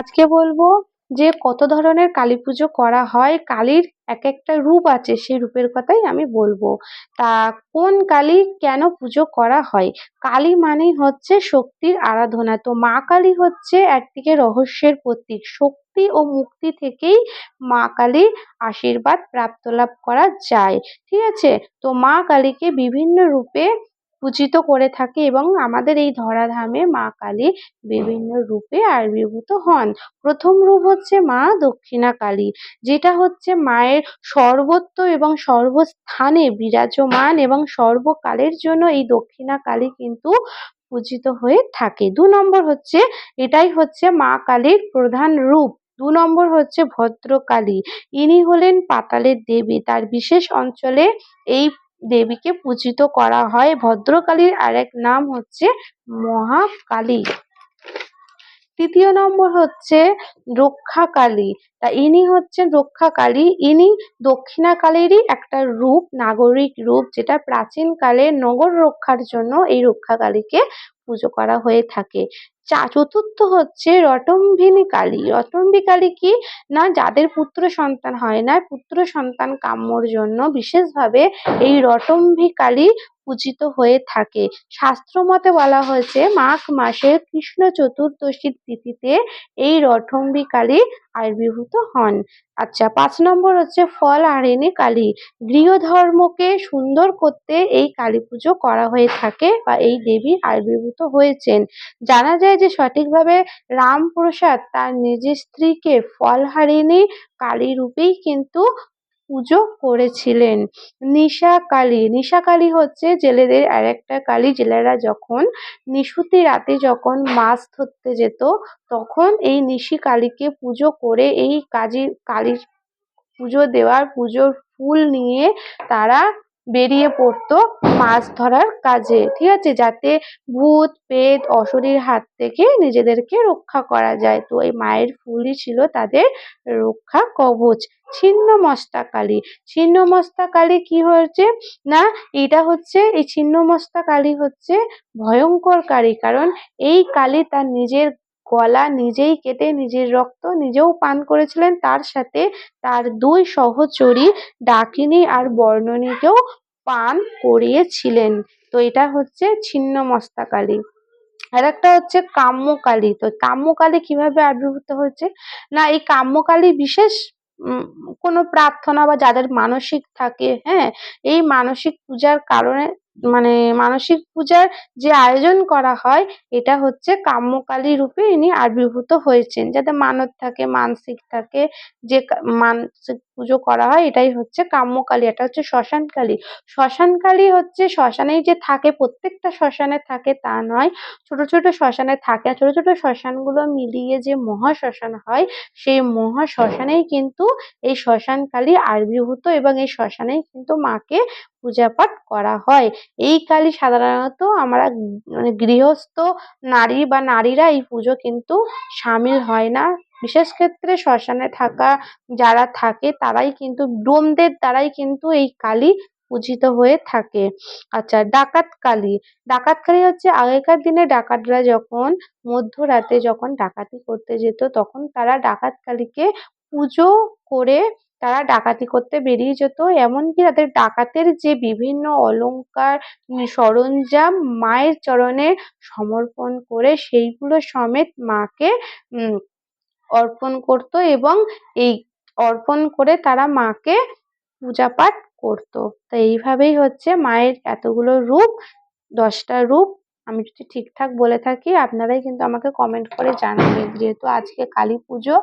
আজকে বলবো যে কত ধরনের কালী পুজো করা হয়। কালীর এক একটা রূপ আছে, সেই রূপের কথাই আমি বলবো। তা কোন কালী কেন পুজো করা হয়? কালী মানেই হচ্ছে শক্তির আরাধনা। তো মা কালী হচ্ছে একদিকে রহস্যের প্রতীক। শক্তি ও মুক্তি থেকেই মা কালীর আশীর্বাদ প্রাপ্ত লাভ করা যায়। ঠিক আছে? তো মা কালীকে বিভিন্ন রূপে পূজিত করে থাকে এবং আমাদের এই ধরাধামে মা কালী বিভিন্ন রূপে আবির্ভূত হন। প্রথম রূপ হচ্ছে মা দক্ষিণা কালী, যেটা হচ্ছে মায়ের সর্বত্র এবং সর্বস্থানে বিরাজমান এবং সর্বকালের জন্য এই দক্ষিণা কালী কিন্তু পূজিত হয়ে থাকে। ২ নম্বর হচ্ছে এটাই হচ্ছে মা কালীর প্রধান রূপ। ২ নম্বর হচ্ছে ভদ্রকালী। ইনি হলেন পাতালের দেবী। তার বিশেষ অঞ্চলে এই দেবীকে পূজিত করা হয়। ভদ্রকালীর আরেক নাম হচ্ছে মহাকালী। ৩য় নম্বর হচ্ছে রক্ষাকালী। তা ইনি হচ্ছেন রক্ষাকালী। ইনি দক্ষিণাকালীরই একটা রূপ, নাগরিক রূপ, যেটা প্রাচীনকালে নগর রক্ষার জন্য এই রক্ষাকালীকে পুজো করা হয়ে থাকে। চতুর্থ হচ্ছে রটম্ভিনী কালী। রটম্বী কালী কি না, যাদের পুত্র সন্তান হয় না, পুত্র সন্তান কাম্যর জন্য বিশেষভাবে এই রটম্বী কালী পূজিত হয়ে থাকে। শাস্ত্র মতে বলা হয়েছে মাঘ মাসের কৃষ্ণ চতুর্দশীর তিথিতে এই রটম্বী কালী আবির্ভূত হন। আচ্ছা, ৫ নম্বর হচ্ছে ফলহারিণী কালী। গৃহধর্মকে সুন্দর করতে এই কালী পুজো করা হয়ে থাকে বা এই দেবী আবির্ভূত হয়েছেন। জানা যায় যে সঠিকভাবে রামপ্রসাদ তার নিজের স্ত্রীকে ফলহারিণী কালী রূপেই কিন্তু পুজো করেছিলেন। নিশা কালী। নিশা কালী হচ্ছে জেলেদের আরেকটা কালী। জেলেরা যখন নিশুতি রাতে যখন মাছ ধরতে যেত, তখন এই নিশি কালীকে পুজো করে এই কালীর পুজো দেওয়ার পুজোর ফুল নিয়ে তারা বেরিয়ে পড়তো মাছ ধরার কাজে। ঠিক আছে? যাতে ভূত প্রেত অসুরের হাত থেকে নিজেদেরকে রক্ষা করা যায়। তো এই মায়ের ফুলই ছিল তাদের রক্ষা কবচ। ছিন্নমস্তা কালী। ছিন্নমস্তা কালী কি হয়েছে না, এটা হচ্ছে এই ছিন্নমস্তা কালী হচ্ছে ভয়ঙ্কর কালী। কারণ এই কালী তার নিজের গলা নিজেই কেটে নিজের রক্ত নিজেও পান করেছিলেন, তার সাথে তার ২ সহচরী ডাকিনী আর বর্ণনীকেও পান করিয়েছিলেন। তো এটা হচ্ছে ছিন্নমস্তা কালী। আরেকটা হচ্ছে কাম্যকালী। তো কাম্যকালী কিভাবে আবির্ভূত হয়েছে না, এই কাম্যকালী বিশেষ কোনো প্রার্থনা বা যাদের মানসিক থাকে, হ্যাঁ, এই মানসিক পূজার কারণে মানে মানসিক পূজার যে আয়োজন করা হয়, এটা হচ্ছে কাম্যকালী রূপে ইনি আবির্ভূত হয়েছেন। যাদের মানত থাকে, মানসিক থাকে, যে মানসিক পুজো করা হয়, এটাই হচ্ছে কাম্যকালী। এটা হচ্ছে শ্মশানকালী। শ্মশানকালী হচ্ছে শ্মশানেই যে থাকে, প্রত্যেকটা শ্মশানে থাকে তা নয়, ছোট ছোট শ্মশানে থাকে। ছোট ছোট শ্মশানগুলো মিলিয়ে যে মহা শ্মশান হয়, সেই মহা শ্মশানেই কিন্তু এই শ্মশানকালী আবির্ভূত এবং এই শ্মশানেই কিন্তু মাকে পূজা পাঠ করা হয়। এই কালী সাধারণত আমরা মানে গৃহস্থ নারী বা নারীরা এই পুজো কিন্তু শামিল হয় না। বিশেষ ক্ষেত্রে শ্মশানে থাকা যারা থাকে তারাই কিন্তু ডোমদের দ্বারাই কিন্তু এই কালী পূজিত হয়ে থাকে। আচ্ছা, ডাকাত কালী। ডাকাত কালী হচ্ছে আগেকার দিনে ডাকাতরা যখন মধ্যরাতে যখন ডাকাতি করতে যেত, তখন তারা ডাকাত কালীকে পুজো করে তারা ডাকাতি করতে বেরিয়ে যেত। এমনকি তাদের ডাকাতের যে বিভিন্ন অলংকার সরঞ্জাম মায়ের চরণে সমর্পণ করে সেইগুলো সমেত মাকে উম অর্পণ করতো এবং এই অর্পণ করে তারা মাকে পূজা পাঠ করতো। তো এইভাবেই হচ্ছে মায়ের এতগুলো রূপ, ১০টা রূপ। আমি যদি ঠিকঠাক বলে থাকি আপনারাই কিন্তু আমাকে কমেন্ট করে জানাবেন। যেহেতু আজকে কালী পুজো,